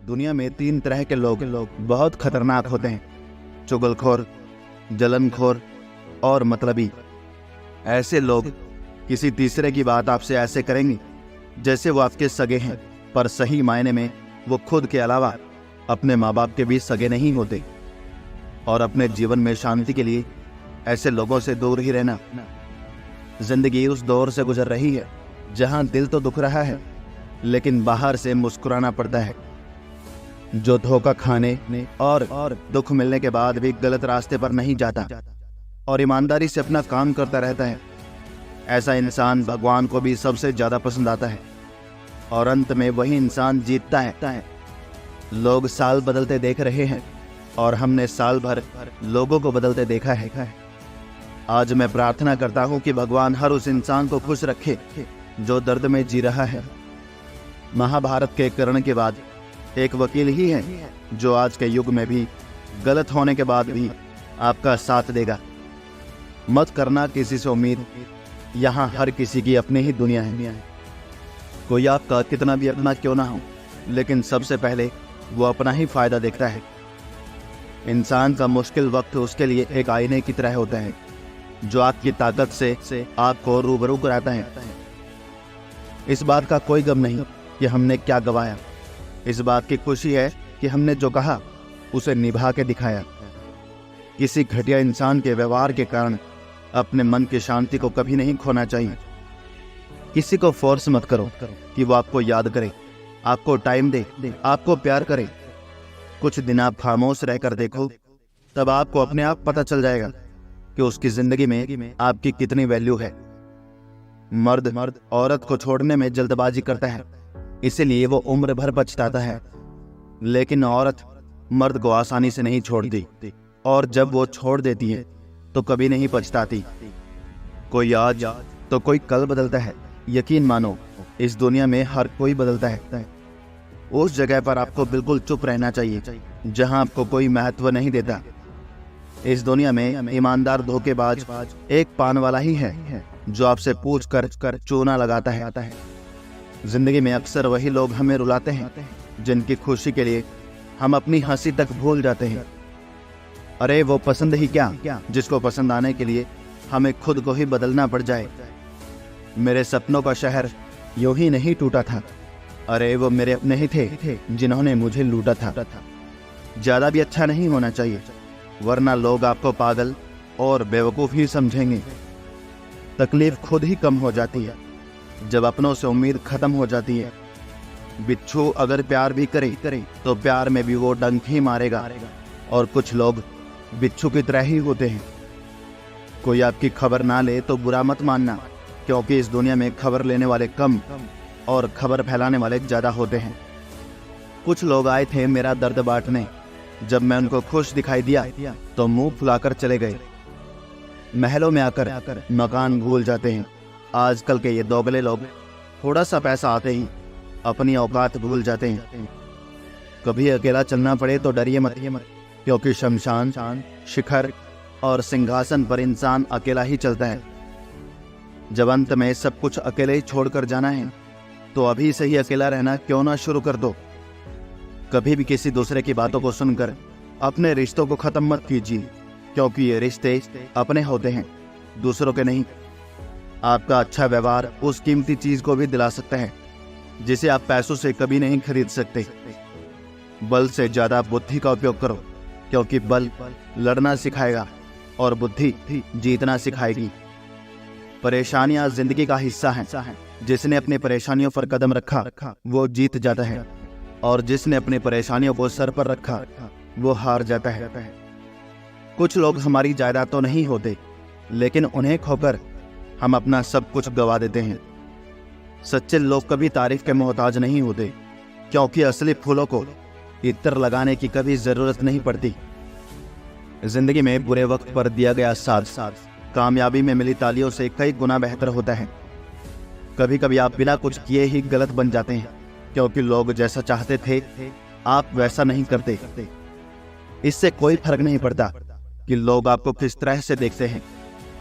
दुनिया में 3 तरह के लोग बहुत खतरनाक होते हैं, चुगलखोर, जलनखोर और मतलबी। ऐसे लोग किसी तीसरे की बात आपसे ऐसे करेंगे जैसे वो आपके सगे हैं, पर सही मायने में वो खुद के अलावा अपने माँ बाप के भी सगे नहीं होते। और अपने जीवन में शांति के लिए ऐसे लोगों से दूर ही रहना। जिंदगी उस दौर से गुजर रही है जहां दिल तो दुख रहा है लेकिन बाहर से मुस्कुराना पड़ता है, जो धोखा खाने और दुख मिलने के बाद भी गलत रास्ते पर नहीं जाता और ईमानदारी से अपना काम करता रहता है। ऐसा इंसान भगवान को भी सबसे ज्यादा पसंद आता है और अंत में वही इंसान जीतता है। लोग साल बदलते देख रहे हैं और हमने साल भर लोगों को बदलते देखा है। आज मैं प्रार्थना करता हूं कि भगवान हर उस इंसान को खुश रखे जो दर्द में जी रहा है। महाभारत के कर्ण के बाद एक वकील ही है जो आज के युग में भी गलत होने के बाद भी आपका साथ देगा। मत करना किसी से उम्मीद, यहाँ हर किसी की अपनी ही दुनिया है। कोई आपका कितना भी अपना क्यों ना हो, लेकिन सबसे पहले वो अपना ही फायदा देखता है। इंसान का मुश्किल वक्त उसके लिए एक आईने की तरह होता है जो आपकी ताकत से आपको रूबरू कराता है। इस बात का कोई गम नहीं कि हमने क्या गवाया, इस बात की खुशी है कि हमने जो कहा उसे निभा के दिखाया। किसी घटिया इंसान के व्यवहार के कारण अपने मन की शांति को कभी नहीं खोना चाहिए। किसी को फोर्स मत करो कि वो आपको याद करे, आपको टाइम दे, आपको प्यार करे। कुछ दिन आप खामोश रहकर देखो, तब आपको अपने आप पता चल जाएगा कि उसकी जिंदगी में आपकी कितनी वैल्यू है। मर्द औरत को छोड़ने में जल्दबाजी करता है, इसीलिए वो उम्र भर पछताता है, लेकिन औरत मर्द को आसानी से नहीं छोड़ती और जब वो छोड़ देती है तो कभी नहीं पछताती। कोई आज तो कोई कल बदलता है। यकीन मानो, इस दुनिया में हर कोई बदलता है। उस जगह पर आपको बिल्कुल चुप रहना चाहिए जहां आपको कोई महत्व नहीं देता। इस दुनिया में ईमानदार धोखेबाज एक पान वाला ही है जो आपसे पूछ कर चूना लगाता है। जिंदगी में अक्सर वही लोग हमें रुलाते हैं जिनकी खुशी के लिए हम अपनी हंसी तक भूल जाते हैं। अरे वो पसंद ही क्या जिसको पसंद आने के लिए हमें खुद को ही बदलना पड़ जाए। मेरे सपनों का शहर यूं ही नहीं टूटा था, अरे वो मेरे अपने ही थे जिन्होंने मुझे लूटा था। ज्यादा भी अच्छा नहीं होना चाहिए, वरना लोग आपको पागल और बेवकूफ ही समझेंगे। तकलीफ खुद ही कम हो जाती है जब अपनों से उम्मीद खत्म हो जाती है। बिच्छू अगर प्यार भी करे तो प्यार में भी वो डंक ही मारेगा। और कुछ लोग बिच्छू की तरह ही होते हैं। कोई आपकी खबर ना ले तो बुरा मत मानना, क्योंकि इस दुनिया में खबर लेने वाले कम और खबर फैलाने वाले ज्यादा होते हैं। कुछ लोग आए थे मेरा दर्द बांटने, जब मैं उनको खुश दिखाई दिया तो मुंह फुलाकर चले गए। महलों में आकर मकान भूल जाते हैं। आजकल के ये दोगले लोग थोड़ा सा पैसा आते ही अपनी औकात भूल जाते हैं। कभी अकेला चलना पड़े तो डरिए मत, क्योंकि शमशान, शिखर और सिंहासन पर इंसान अकेला ही चलता है। जब अंत में सब कुछ अकेले ही छोड़कर जाना है तो अभी से ही अकेला रहना क्यों ना शुरू कर दो। कभी भी किसी दूसरे की बातों को सुनकर अपने रिश्तों को खत्म मत कीजिए, क्योंकि ये रिश्ते अपने होते हैं, दूसरों के नहीं। आपका अच्छा व्यवहार उस कीमती चीज को भी दिला सकता है जिसे आप पैसों से कभी नहीं खरीद सकते। बल से ज्यादा बुद्धि का उपयोग करो, क्योंकि बल लड़ना सिखाएगा और बुद्धि जीतना सिखाएगी। परेशानियां जिंदगी का हिस्सा हैं। जिसने अपनी परेशानियों पर कदम रखा वो जीत जाता है, और जिसने अपनी परेशानियों को सर पर रखा वो हार जाता है। कुछ लोग हमारी जायदाद तो नहीं होते, लेकिन उन्हें खोकर हम अपना सब कुछ गवा देते हैं। सच्चे लोग कभी तारीफ के मोहताज नहीं होते, क्योंकि असली फूलों को इत्र लगाने की कभी जरूरत नहीं पड़ती। जिंदगी में बुरे वक्त पर दिया गया साथ कामयाबी में मिली तालियों से कई गुना बेहतर होता है। कभी कभी आप बिना कुछ किए ही गलत बन जाते हैं, क्योंकि लोग जैसा चाहते थे आप वैसा नहीं करते। इससे कोई फर्क नहीं पड़ता कि लोग आपको किस तरह से देखते हैं,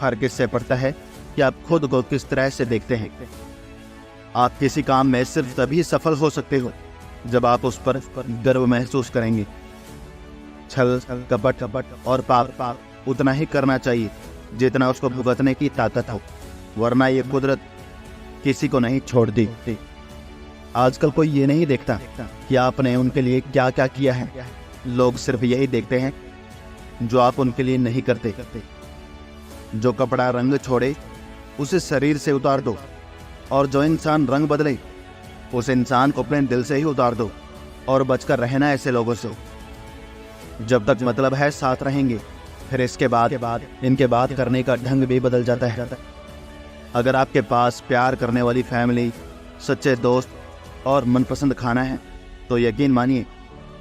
फर्क इससे पड़ता है कि आप खुद को किस तरह से देखते हैं। आप किसी काम में सिर्फ तभी सफल हो सकते हो जब आप उस पर गर्व महसूस करेंगे। छल, कपट और पाप उतना ही करना चाहिए जितना उसको भुगतने की ताकत हो, वरना ये कुदरत किसी को नहीं छोड़ती। आजकल कोई ये नहीं देखता कि आपने उनके लिए क्या क्या किया है। लोग सिर्फ यही देखते हैं जो आप उनके लिए नहीं करते। जो कपड़ा रंग छोड़े उसे शरीर से उतार दो, और जो इंसान रंग बदले उस इंसान को अपने दिल से ही उतार दो। और बचकर रहना ऐसे लोगों से। जब तक मतलब है साथ रहेंगे, फिर इसके बाद इनके बात करने का ढंग भी बदल जाता है। अगर आपके पास प्यार करने वाली फैमिली, सच्चे दोस्त और मनपसंद खाना है, तो यकीन मानिए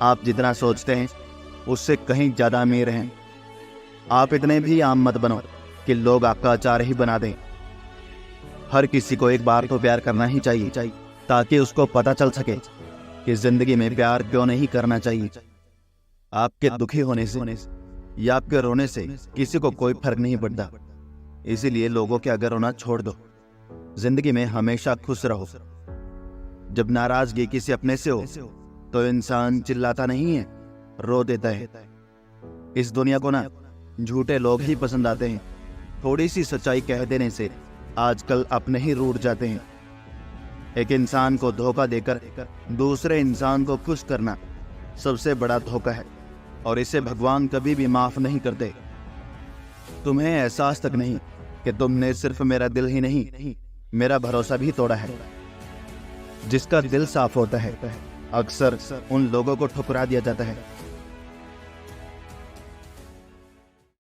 आप जितना सोचते हैं उससे कहीं ज़्यादा अमीर हैं। आप इतने भी आम मत बनो कि लोग आपका अचार ही बना दें। हर किसी को एक बार तो प्यार करना ही चाहिए, ताकि उसको पता चल सके कि जिंदगी में प्यार क्यों नहीं करना चाहिए। आपके दुखी होने से या आपके रोने से किसी को कोई फर्क नहीं पड़ता, इसीलिए लोगों के आगे रोना छोड़ दो। जिंदगी में हमेशा खुश रहो। जब नाराजगी किसी अपने से हो तो इंसान चिल्लाता नहीं है, रो देता है। इस दुनिया को ना झूठे लोग ही पसंद आते हैं। थोड़ी सी सच्चाई कह देने से आजकल अपने ही रूठ जाते हैं। एक इंसान को धोखा देकर दूसरे इंसान को खुश करना सबसे बड़ा धोखा है, और इसे भगवान कभी भी माफ नहीं करते। तुम्हें एहसास तक नहीं कि तुमने सिर्फ मेरा दिल ही नहीं, मेरा भरोसा भी तोड़ा है। जिसका दिल साफ होता है, अक्सर उन लोगों को ठुकरा दिया जाता है